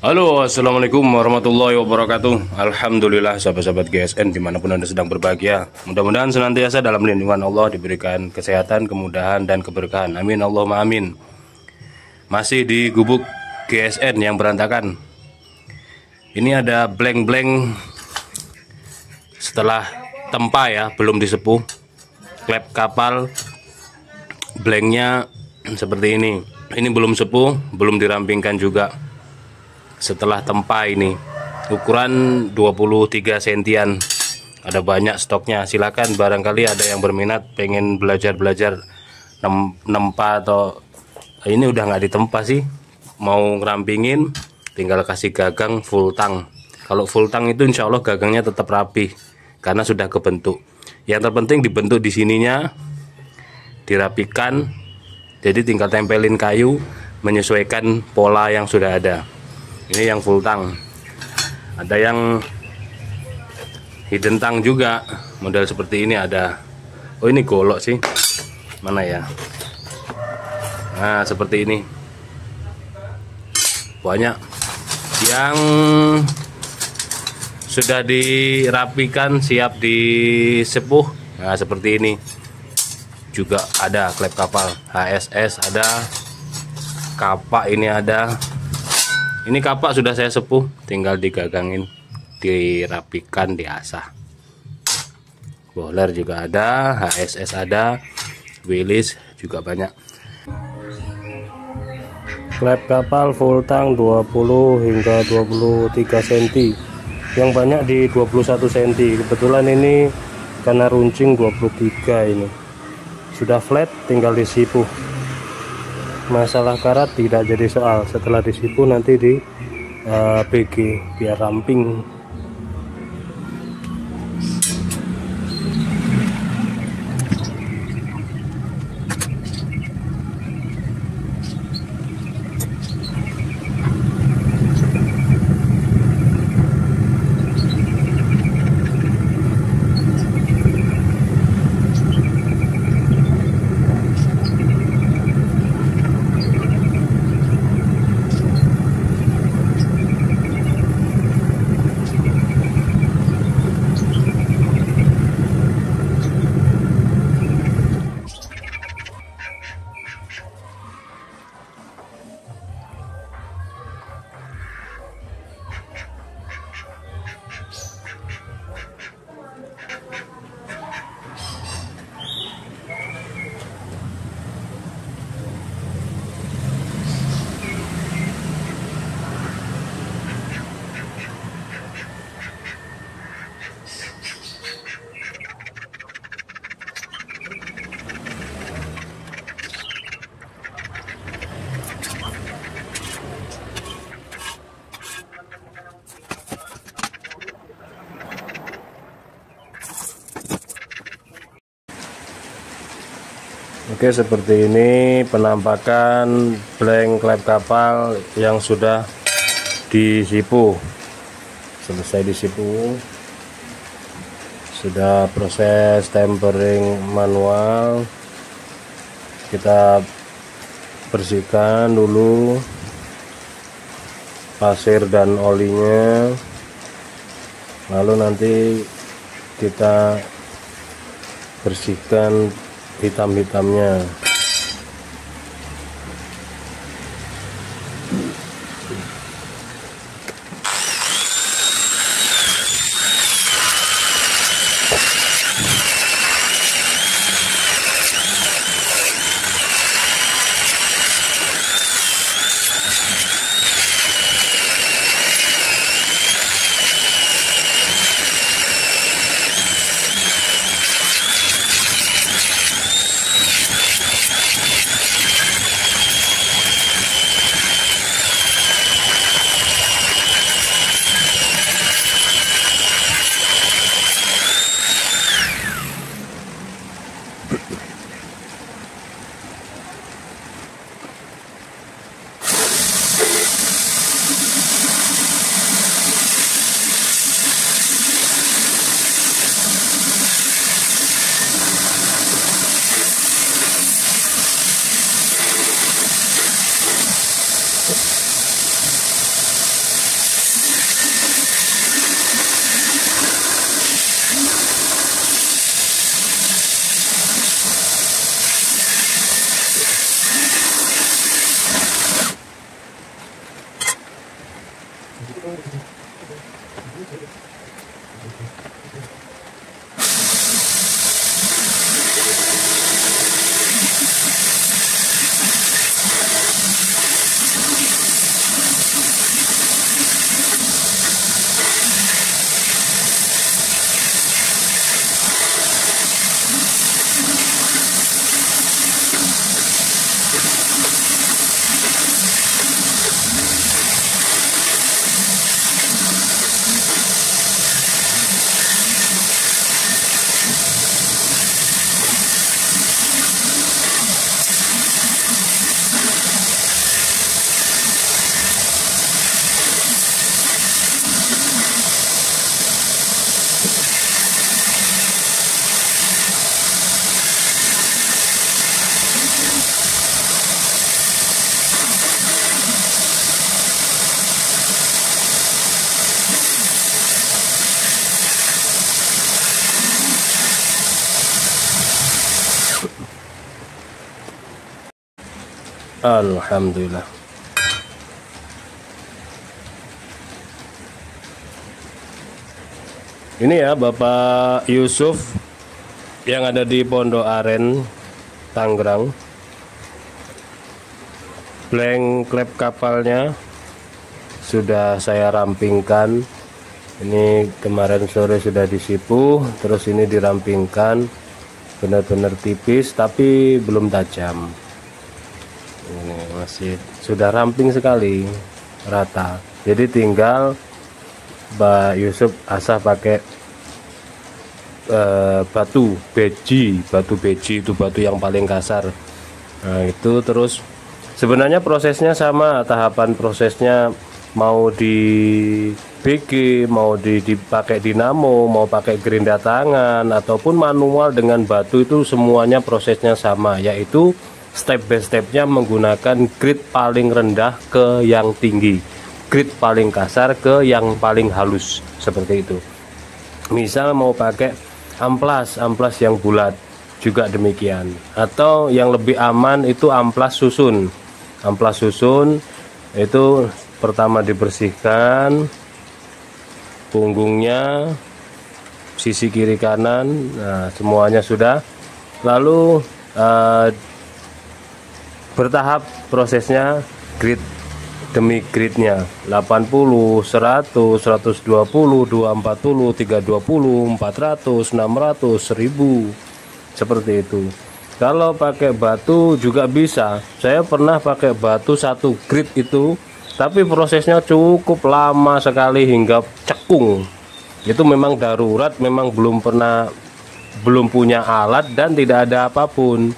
Halo, assalamualaikum warahmatullahi wabarakatuh. Alhamdulillah sahabat-sahabat GSN dimanapun Anda sedang berbahagia. Mudah-mudahan senantiasa dalam lindungan Allah, diberikan kesehatan, kemudahan, dan keberkahan. Amin Allahumma amin. Masih di gubuk GSN yang berantakan. Ini ada blank-blank setelah tempa ya, belum disepuh. Klep kapal blanknya seperti ini. Ini belum sepuh, belum dirampingkan juga. Setelah tempa ini ukuran 23 sentian, ada banyak stoknya. Silakan barangkali ada yang berminat pengen belajar nempa, atau ini udah nggak ditempa sih, mau ngerampingin tinggal kasih gagang full tang. Kalau full tang itu insya Allah gagangnya tetap rapi karena sudah kebentuk. Yang terpenting dibentuk di sininya, dirapikan, jadi tinggal tempelin kayu menyesuaikan pola yang sudah ada. Ini yang full tang. Ada yang hidden tang juga, model seperti ini ada. Oh ini golok sih, mana ya? Nah seperti ini, banyak yang sudah dirapikan siap disepuh. Nah seperti ini juga ada klep kapal HSS, ada kapak, ini ada. Ini kapak sudah saya sepuh, tinggal digagangin, dirapikan, diasah. Boiler juga ada, HSS ada, Willis juga banyak. Klep kapal full tang 20 hingga 23 cm. Yang banyak di 21 cm. Kebetulan ini karena runcing 23 ini. Sudah flat, tinggal disipuh. Masalah karat tidak jadi soal, setelah disipu nanti di BG biar ramping. Oke, seperti ini penampakan blank klep kapal yang sudah disipu. Selesai disipu, sudah proses tempering manual. Kita bersihkan dulu pasir dan olinya, lalu nanti kita bersihkan hitam-hitamnya. Alhamdulillah. Ini ya Bapak Yusuf yang ada di Pondok Aren, Tangerang. Blank klep kapalnya sudah saya rampingkan. Ini kemarin sore sudah disipu, terus ini dirampingkan benar-benar tipis tapi belum tajam. Ini masih sudah ramping sekali, rata. Jadi tinggal Mbak Yusuf asah pakai batu beji itu batu yang paling kasar. Nah itu terus sebenarnya prosesnya sama, tahapan prosesnya mau di BG, mau dipakai dinamo, mau pakai gerinda tangan ataupun manual dengan batu, itu semuanya prosesnya sama, yaitu step by stepnya menggunakan grit paling rendah ke yang tinggi, grit paling kasar ke yang paling halus, seperti itu. Misal mau pakai amplas yang bulat juga demikian, atau yang lebih aman itu amplas susun. Amplas susun itu pertama dibersihkan punggungnya, sisi kiri kanan, nah semuanya sudah, lalu bertahap prosesnya, grid demi gridnya, 80, 100, 120, 240, 320, 400, 600, 1000, seperti itu. Kalau pakai batu juga bisa. Saya pernah pakai batu satu grid itu, tapi prosesnya cukup lama sekali hingga cekung. Itu memang darurat, memang belum punya alat dan tidak ada apapun.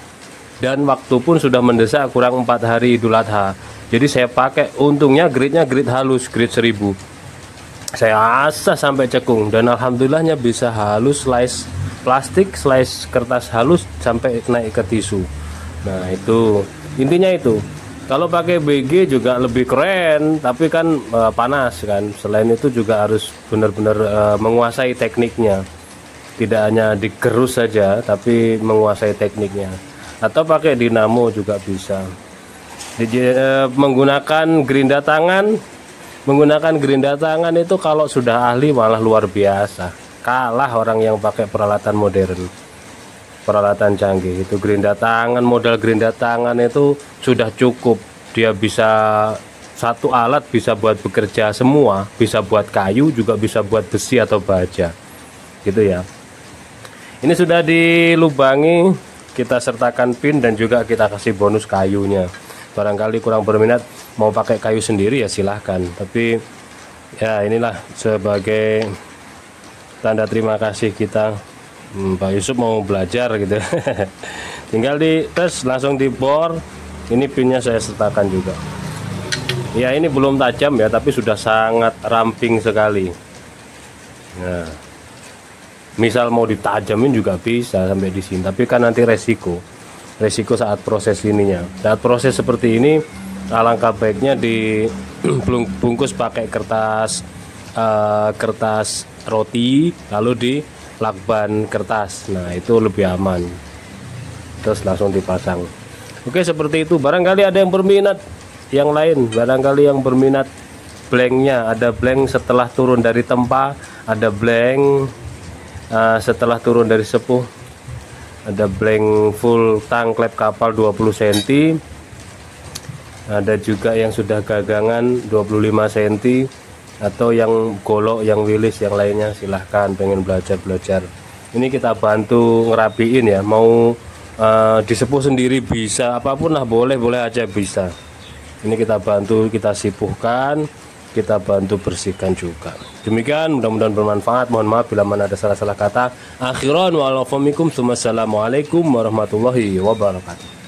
Dan waktu pun sudah mendesak, kurang 4 hari Idul Adha. Jadi saya pakai, untungnya gridnya grid halus, grid 1000. Saya asah sampai cekung dan alhamdulillahnya bisa halus, slice plastik, slice kertas halus sampai naik ke tisu. Nah itu intinya itu. Kalau pakai BG juga lebih keren, tapi kan panas kan. Selain itu juga harus benar-benar menguasai tekniknya. Tidak hanya digerus saja, tapi menguasai tekniknya. Atau pakai dinamo juga bisa. Menggunakan gerinda tangan itu kalau sudah ahli malah luar biasa. Kalah orang yang pakai peralatan modern, peralatan canggih. Itu gerinda tangan, modal gerinda tangan itu sudah cukup. Dia bisa satu alat bisa buat bekerja semua, bisa buat kayu, juga bisa buat besi atau baja, gitu ya. Ini sudah dilubangi, kita sertakan pin dan juga kita kasih bonus kayunya. Barangkali kurang berminat mau pakai kayu sendiri ya silahkan, tapi ya inilah sebagai tanda terima kasih kita. Pak Yusuf mau belajar gitu. Tinggal di tes langsung dibor. Ini pinnya saya sertakan juga. Ya ini belum tajam ya, tapi sudah sangat ramping sekali. Nah, misal mau ditajamin juga bisa sampai di sini, tapi kan nanti resiko saat proses ininya. Saat proses seperti ini, alangkah baiknya dibungkus pakai kertas roti, lalu di lakban kertas. Nah itu lebih aman. Terus langsung dipasang. Oke, seperti itu. Barangkali ada yang berminat, yang lain barangkali yang berminat blanknya, ada blank setelah turun dari tempa, ada blank setelah turun dari sepuh, ada blank full tang klep kapal 20 cm, ada juga yang sudah gagangan 25 cm, atau yang golok, yang wilis, yang lainnya silahkan pengen belajar. Ini kita bantu ngerapiin ya, mau disepuh sendiri bisa, apapun lah, boleh aja bisa. Ini kita bantu, kita sipuhkan, kita bantu bersihkan juga. Demikian, mudah-mudahan bermanfaat. Mohon maaf bila mana ada salah-salah kata. Akhiran wa'alaikum, wassalamualaikum warahmatullahi wabarakatuh.